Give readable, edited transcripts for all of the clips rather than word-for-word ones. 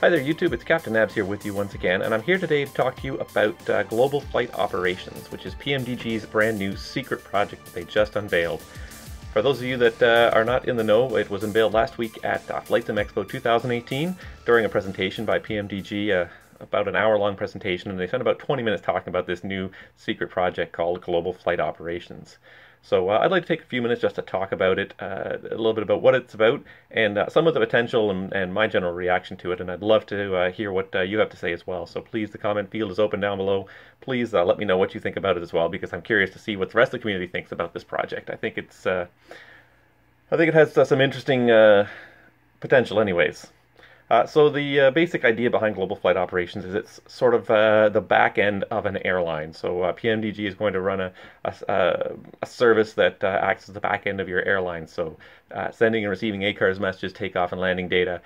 Hi there YouTube, it's Captain Nabs here with you once again, and I'm here today to talk to you about Global Flight Operations, which is PMDG's brand new secret project that they just unveiled. For those of you that are not in the know, it was unveiled last week at Flight Sim Expo 2018 during a presentation by PMDG, about an hour-long presentation, and they spent about 20 minutes talking about this new secret project called Global Flight Operations. So I'd like to take a few minutes just to talk about it, a little bit about what it's about, and some of the potential and my general reaction to it, and I'd love to hear what you have to say as well. So please, the comment field is open down below. Please let me know what you think about it as well, because I'm curious to see what the rest of the community thinks about this project. I think it has some interesting potential anyways. So the basic idea behind Global Flight Operations is it's sort of the back end of an airline. So PMDG is going to run a service that acts as the back end of your airline. So sending and receiving ACARS messages, takeoff and landing data,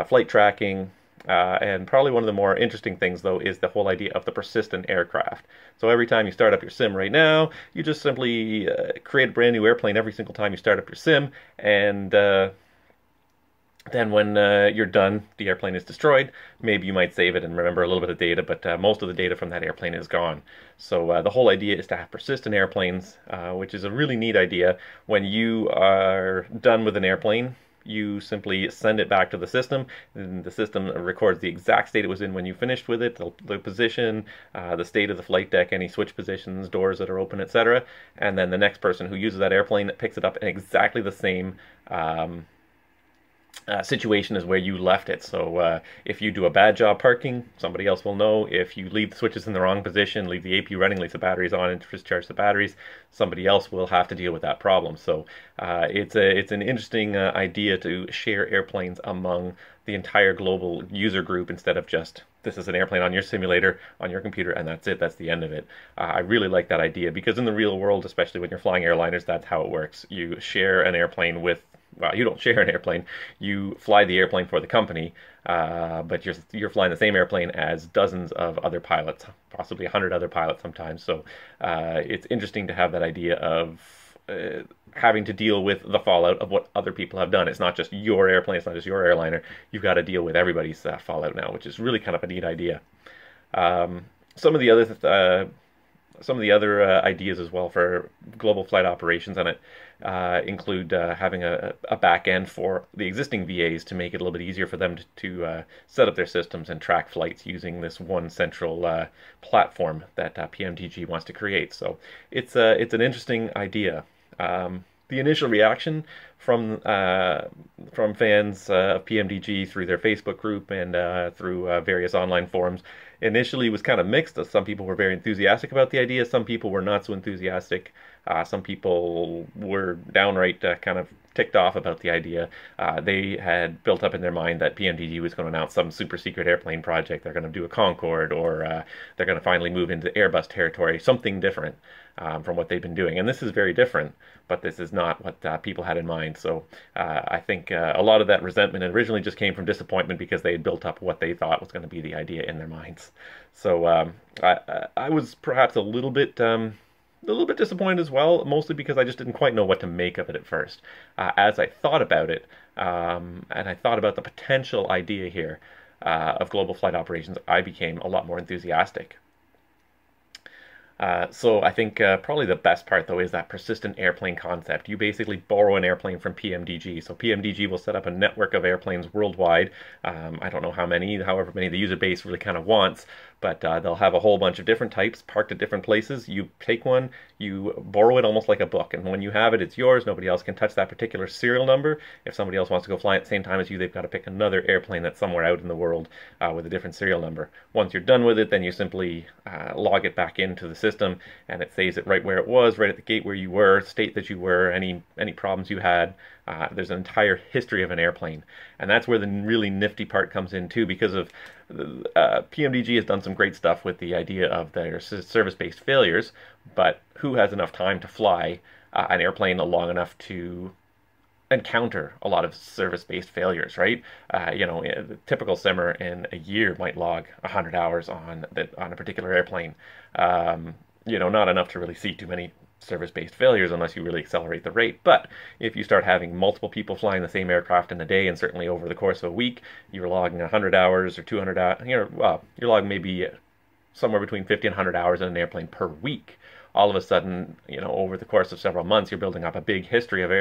flight tracking, and probably one of the more interesting things, though, is the whole idea of the persistent aircraft. So every time you start up your sim right now, you just simply create a brand new airplane every single time you start up your sim, and then when you're done, the airplane is destroyed. Maybe you might save it and remember a little bit of data, but most of the data from that airplane is gone. So the whole idea is to have persistent airplanes, which is a really neat idea. When you are done with an airplane, you simply send it back to the system, and the system records the exact state it was in when you finished with it, the position, the state of the flight deck, any switch positions, doors that are open, etc. And then the next person who uses that airplane picks it up in exactly the same situation is where you left it. So if you do a bad job parking, somebody else will know. If you leave the switches in the wrong position, leave the AP running, leave the batteries on and discharge the batteries, somebody else will have to deal with that problem. So it's an interesting idea to share airplanes among the entire global user group instead of just this is an airplane on your simulator, on your computer, and that's it, that's the end of it. I really like that idea because in the real world, especially when you're flying airliners, that's how it works. You share an airplane with, well, you don't share an airplane, you fly the airplane for the company, but you're flying the same airplane as dozens of other pilots, possibly 100 other pilots sometimes. So it's interesting to have that idea of having to deal with the fallout of what other people have done. It's not just your airplane, it's not just your airliner. You've got to deal with everybody's fallout now, which is really kind of a neat idea. Some of the other ideas as well for global flight operations on it include having a back end for the existing VAs to make it a little bit easier for them to set up their systems and track flights using this one central platform that PMDG wants to create. So it's an interesting idea. The initial reaction from fans of PMDG through their Facebook group and through various online forums initially was kind of mixed. Some people were very enthusiastic about the idea. Some people were not so enthusiastic. Some people were downright kind of ticked off about the idea. They had built up in their mind that PMDG was going to announce some super secret airplane project. They're going to do a Concorde, or they're going to finally move into Airbus territory, something different from what they've been doing. And this is very different, but this is not what people had in mind. So I think a lot of that resentment originally just came from disappointment because they had built up what they thought was going to be the idea in their minds. So I was perhaps a little bit disappointed as well, mostly because I just didn't quite know what to make of it at first. As I thought about it, and I thought about the potential idea here of global flight operations, I became a lot more enthusiastic. So I think probably the best part, though, is that persistent airplane concept. You basically borrow an airplane from PMDG. So PMDG will set up a network of airplanes worldwide. I don't know how many, however many the user base really kind of wants, but they'll have a whole bunch of different types parked at different places. You take one, you borrow it almost like a book, and when you have it, it's yours. Nobody else can touch that particular serial number. If somebody else wants to go fly at the same time as you, they've got to pick another airplane that's somewhere out in the world with a different serial number. Once you're done with it, then you simply log it back into the system, and it saves it right where it was, right at the gate where you were, state that you were, any problems you had. There's an entire history of an airplane, and that's where the really nifty part comes in too, because of PMDG has done some great stuff with the idea of their service-based failures, but who has enough time to fly an airplane long enough to encounter a lot of service-based failures, right? The typical simmer in a year might log 100 hours on a particular airplane. Not enough to really see too many service-based failures unless you really accelerate the rate. But if you start having multiple people flying the same aircraft in a day, and certainly over the course of a week, you're logging 100 hours or 200 hours, well, you're logging maybe somewhere between 50 and 100 hours in an airplane per week. All of a sudden, over the course of several months, you're building up a big history of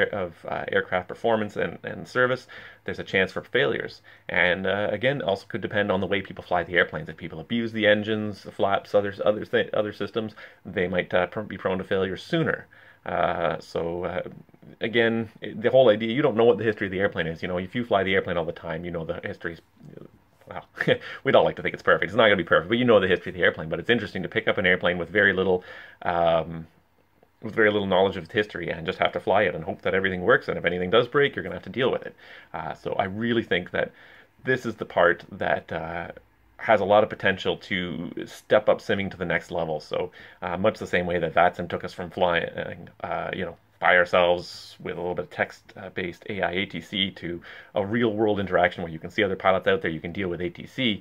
aircraft performance and service. There's a chance for failures. And again, also could depend on the way people fly the airplanes. If people abuse the engines, the flaps, other systems, they might be prone to failure sooner. Again, the whole idea, you don't know what the history of the airplane is. If you fly the airplane all the time, you know the history. Well, we'd all like to think it's perfect. It's not going to be perfect, but you know the history of the airplane. But it's interesting to pick up an airplane with very little knowledge of its history and just have to fly it and hope that everything works. And if anything does break, you're going to have to deal with it. So I really think that this is the part that has a lot of potential to step up simming to the next level. So much the same way that VATSIM took us from flying, by ourselves with a little bit of text-based AI ATC to a real-world interaction where you can see other pilots out there, you can deal with ATC.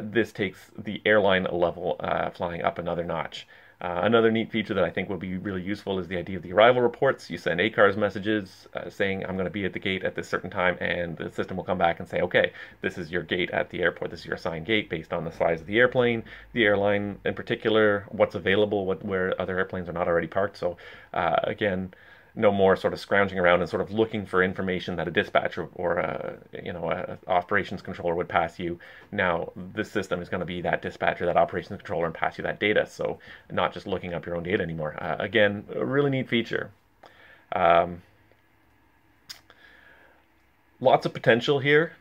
This takes the airline level flying up another notch. Another neat feature that I think will be really useful is the idea of the arrival reports. You send ACARS messages saying, I'm going to be at the gate at this certain time, and the system will come back and say, okay, this is your gate at the airport, this is your assigned gate based on the size of the airplane, the airline in particular, what's available, where other airplanes are not already parked. So again, no more sort of scrounging around and sort of looking for information that a dispatcher or a operations controller would pass you. Now this system is going to be that dispatcher, that operations controller, and pass you that data. So not just looking up your own data anymore. Again, a really neat feature. Lots of potential here.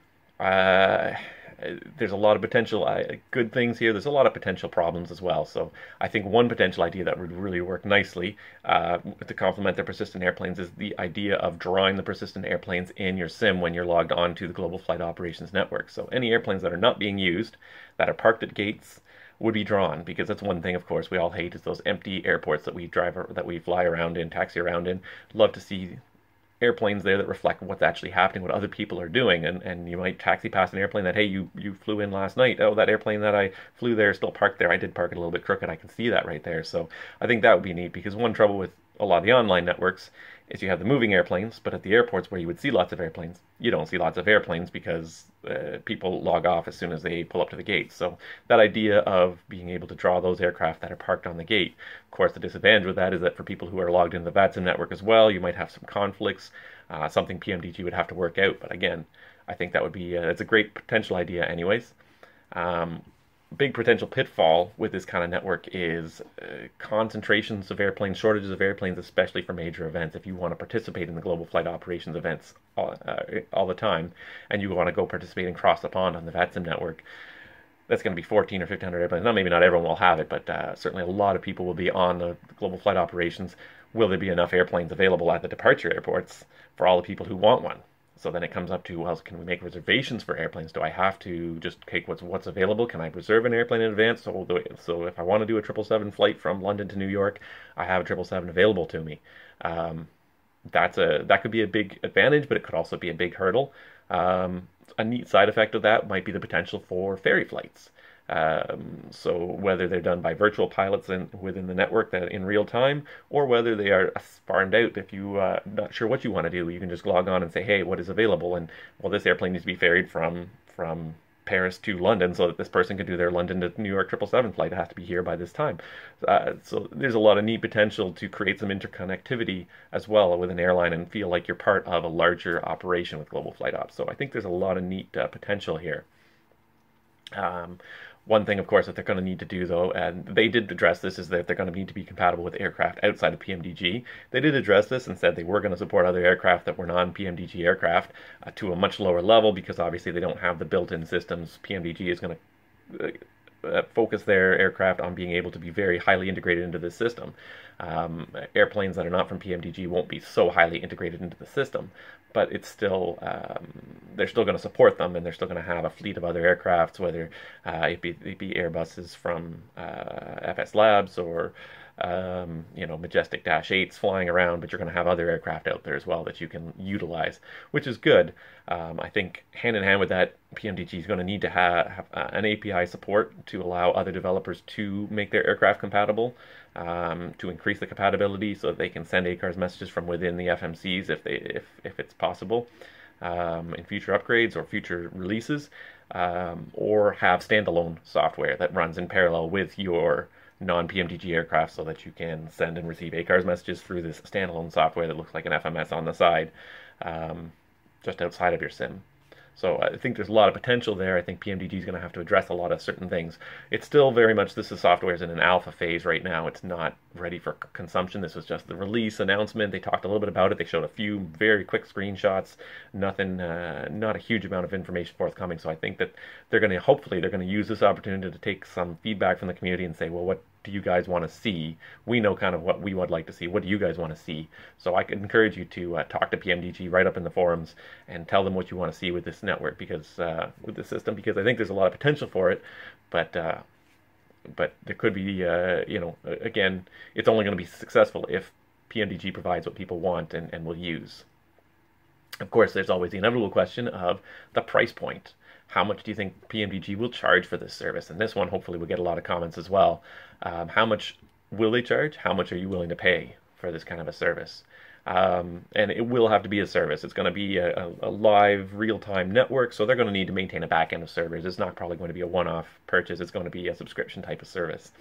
There's a lot of potential good things here. There's a lot of potential problems as well. So I think one potential idea that would really work nicely to complement the persistent airplanes is the idea of drawing the persistent airplanes in your sim when you're logged on to the Global Flight Operations Network. So any airplanes that are not being used, that are parked at gates, would be drawn, because that's one thing, of course, we all hate is those empty airports that we fly around in, taxi around in. Love to see airplanes there that reflect what's actually happening, what other people are doing, and you might taxi past an airplane that, hey, you flew in last night. Oh, that airplane that I flew there is still parked there. I did park it a little bit crooked. I can see that right there. So I think that would be neat, because one trouble with a lot of the online networks is you have the moving airplanes, but at the airports where you would see lots of airplanes, you don't see lots of airplanes because people log off as soon as they pull up to the gate. So that idea of being able to draw those aircraft that are parked on the gate, of course, the disadvantage with that is that for people who are logged into the VATSIM network as well, you might have some conflicts, something PMDG would have to work out. But again, I think that would be, it's a great potential idea anyways. Big potential pitfall with this kind of network is concentrations of airplanes, shortages of airplanes, especially for major events. If you want to participate in the global flight operations events all the time, and you want to go participate and cross the pond on the VATSIM network, that's going to be 14 or 1,500 airplanes. Now, maybe not everyone will have it, but certainly a lot of people will be on the global flight operations. Will there be enough airplanes available at the departure airports for all the people who want one? So then it comes up to, well, can we make reservations for airplanes? Do I have to just take what's available? Can I reserve an airplane in advance? So if I want to do a 777 flight from London to New York, I have a 777 available to me. That could be a big advantage, but it could also be a big hurdle. A neat side effect of that might be the potential for ferry flights. So whether they're done by virtual pilots within the network that in real time, or whether they are farmed out. If you not sure what you want to do, you can just log on and say, hey, what is available? And well, this airplane needs to be ferried from Paris to London so that this person can do their London to New York 777 flight. It has to be here by this time. So there's a lot of neat potential to create some interconnectivity as well with an airline and feel like you're part of a larger operation with global flight ops. So I think there's a lot of neat potential here. One thing, of course, that they're going to need to do, though, and they did address this, is that they're going to need to be compatible with aircraft outside of PMDG. They did address this and said they were going to support other aircraft that were non-PMDG aircraft to a much lower level, because obviously they don't have the built-in systems. PMDG is going to focus their aircraft on being able to be very highly integrated into this system. Airplanes that are not from PMDG won't be so highly integrated into the system, but it's still they're still going to support them, and they're still going to have a fleet of other aircrafts, whether it be Airbuses from FS Labs or Majestic Dash 8s flying around, but you're going to have other aircraft out there as well that you can utilize, which is good. I think hand in hand with that, PMDG is going to need to have an API support to allow other developers to make their aircraft compatible, to increase the compatibility so that they can send ACARS messages from within the FMCs if it's possible in future upgrades or future releases, or have standalone software that runs in parallel with your non-PMDG aircraft so that you can send and receive ACARS messages through this standalone software that looks like an FMS on the side, just outside of your sim. So I think there's a lot of potential there. I think PMDG is going to have to address a lot of certain things. It's still very much, this software is in an alpha phase right now. It's not ready for consumption. This was just the release announcement. They talked a little bit about it. They showed a few very quick screenshots. Nothing, not a huge amount of information forthcoming. So I think that hopefully they're going to use this opportunity to take some feedback from the community and say, well, what do you guys want to see? We know kind of what we would like to see. What do you guys want to see? So I could encourage you to talk to PMDG right up in the forums and tell them what you want to see with this network, because with this system, because I think there's a lot of potential for it, but there could be, again, it's only going to be successful if PMDG provides what people want and will use. Of course, there's always the inevitable question of the price point. How much do you think PMDG will charge for this service? And this one, hopefully, will get a lot of comments as well. How much will they charge? How much are you willing to pay for this kind of a service? And it will have to be a service. It's going to be a live, real-time network, so they're going to need to maintain a back-end of servers. It's not probably going to be a one-off purchase. It's going to be a subscription type of service.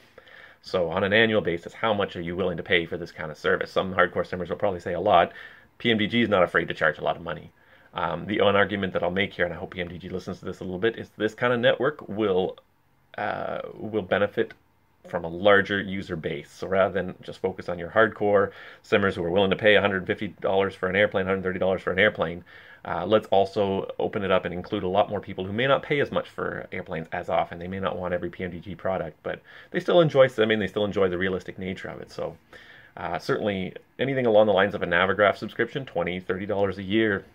So on an annual basis, how much are you willing to pay for this kind of service? Some hardcore simmers will probably say a lot. PMDG is not afraid to charge a lot of money. The one argument that I'll make here, and I hope PMDG listens to this a little bit, is this kind of network will benefit from a larger user base. So rather than just focus on your hardcore simmers who are willing to pay $150 for an airplane, $130 for an airplane, let's also open it up and include a lot more people who may not pay as much for airplanes as often. They may not want every PMDG product, but they still enjoy simming. They still enjoy the realistic nature of it. So certainly anything along the lines of a Navigraph subscription, $20, $30 a year,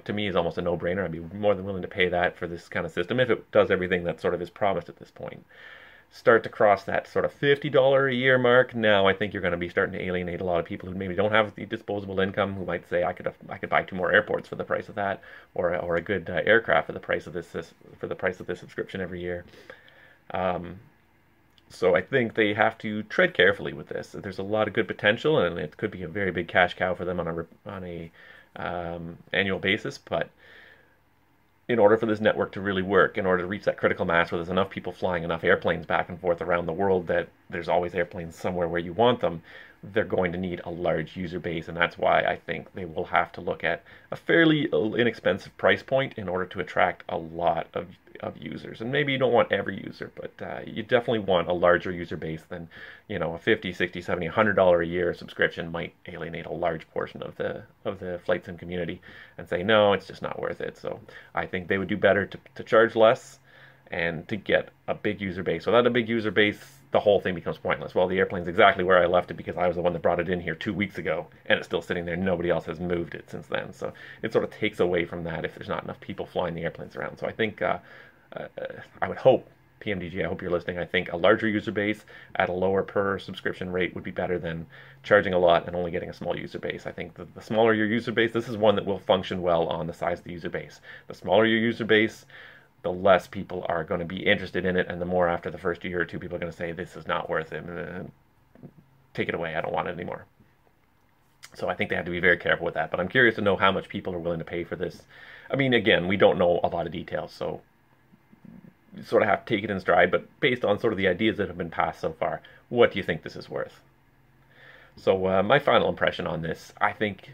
to me is almost a no-brainer. I'd be more than willing to pay that for this kind of system if it does everything that sort of is promised at this point. Start to cross that sort of $50 a year mark, now I think you're going to be starting to alienate a lot of people who maybe don't have the disposable income, who might say, I could buy 2 more airports for the price of that, or a good aircraft for the price of this subscription every year. So I think they have to tread carefully with this. There's a lot of good potential, and it could be a very big cash cow for them on a annual basis, but in order for this network to really work, in order to reach that critical mass where there's enough people flying enough airplanes back and forth around the world that there's always airplanes somewhere where you want them, they're going to need a large user base, and that's why I think they will have to look at a fairly inexpensive price point in order to attract a lot of users. And maybe you don't want every user, but you definitely want a larger user base than, a $50, $60, $70, $100 a year subscription might alienate a large portion of the flight sim community and say, no, it's just not worth it. So I think they would do better to charge less and to get a big user base. Without a big user base, the whole thing becomes pointless. Well, the airplane's exactly where I left it because I was the one that brought it in here 2 weeks ago, and it's still sitting there. Nobody else has moved it since then. So it sort of takes away from that if there's not enough people flying the airplanes around. So I think I would hope, PMDG, I hope you're listening, I think a larger user base at a lower per subscription rate would be better than charging a lot and only getting a small user base. I think the smaller your user base, this is one that will function well on the size of the user base. The smaller your user base, the less people are going to be interested in it, and the more after the first year or two people are going to say, this is not worth it, take it away, I don't want it anymore. So I think they have to be very careful with that, but I'm curious to know how much people are willing to pay for this. I mean, again, we don't know a lot of details, so you sort of have to take it in stride, but based on sort of the ideas that have been passed so far, what do you think this is worth? So my final impression on this, I think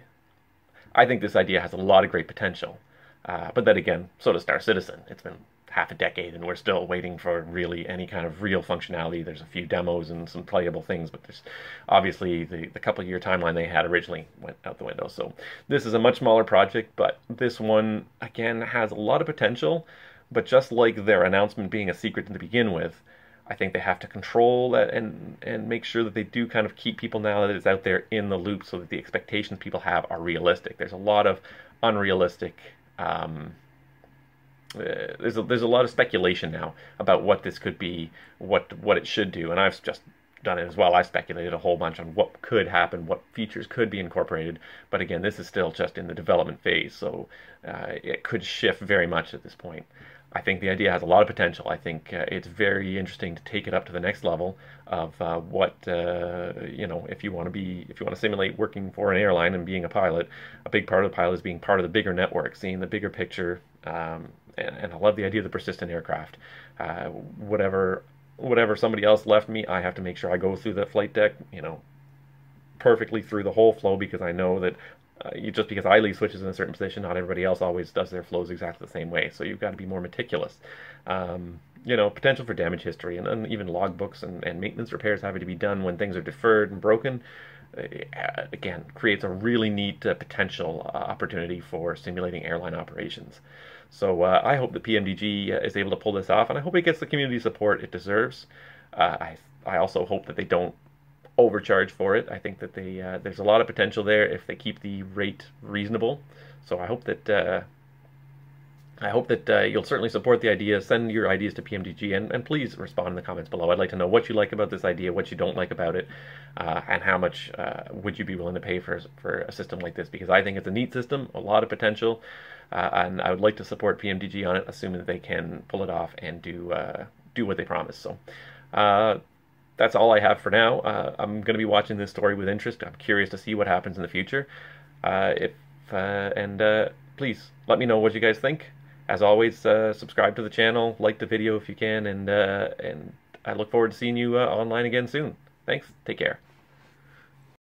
this idea has a lot of great potential. But then again, so does Star Citizen. It's been half a decade and we're still waiting for really any kind of real functionality. There's a few demos and some playable things, but there's obviously the couple year timeline they had originally went out the window. So this is a much smaller project, but this one, again, has a lot of potential. But just like their announcement being a secret to begin with, I think they have to control that and make sure that they do kind of keep people, now that it's out there, in the loop so that the expectations people have are realistic. There's a lot of unrealistic there's a lot of speculation now about what this could be, what it should do, and I've just done it as well. I speculated a whole bunch on what could happen, what features could be incorporated, but again, this is still just in the development phase, so it could shift very much at this point. I think the idea has a lot of potential. I think it's very interesting to take it up to the next level of what if you want to simulate working for an airline and being a pilot. A big part of the pilot is being part of the bigger network, seeing the bigger picture. And I love the idea of the persistent aircraft. Whatever somebody else left me, I have to make sure I go through the flight deck, perfectly through the whole flow, because I know that just because I leave switches in a certain position, not everybody else always does their flows exactly the same way. So you've got to be more meticulous. Potential for damage history and even logbooks and maintenance repairs having to be done when things are deferred and broken. Again, creates a really neat potential opportunity for simulating airline operations. So I hope that PMDG is able to pull this off, and I hope it gets the community support it deserves. I also hope that they don't overcharge for it. I think that there's a lot of potential there if they keep the rate reasonable. So I hope that you'll certainly support the idea. Send your ideas to PMDG, and please respond in the comments below. I'd like to know what you like about this idea, what you don't like about it, and how much would you be willing to pay for a system like this, because I think it's a neat system, a lot of potential, and I would like to support PMDG on it, assuming that they can pull it off and do what they promise. So that's all I have for now. I'm going to be watching this story with interest. I'm curious to see what happens in the future. Please let me know what you guys think. As always, subscribe to the channel, like the video if you can, and I look forward to seeing you online again soon. Thanks. Take care.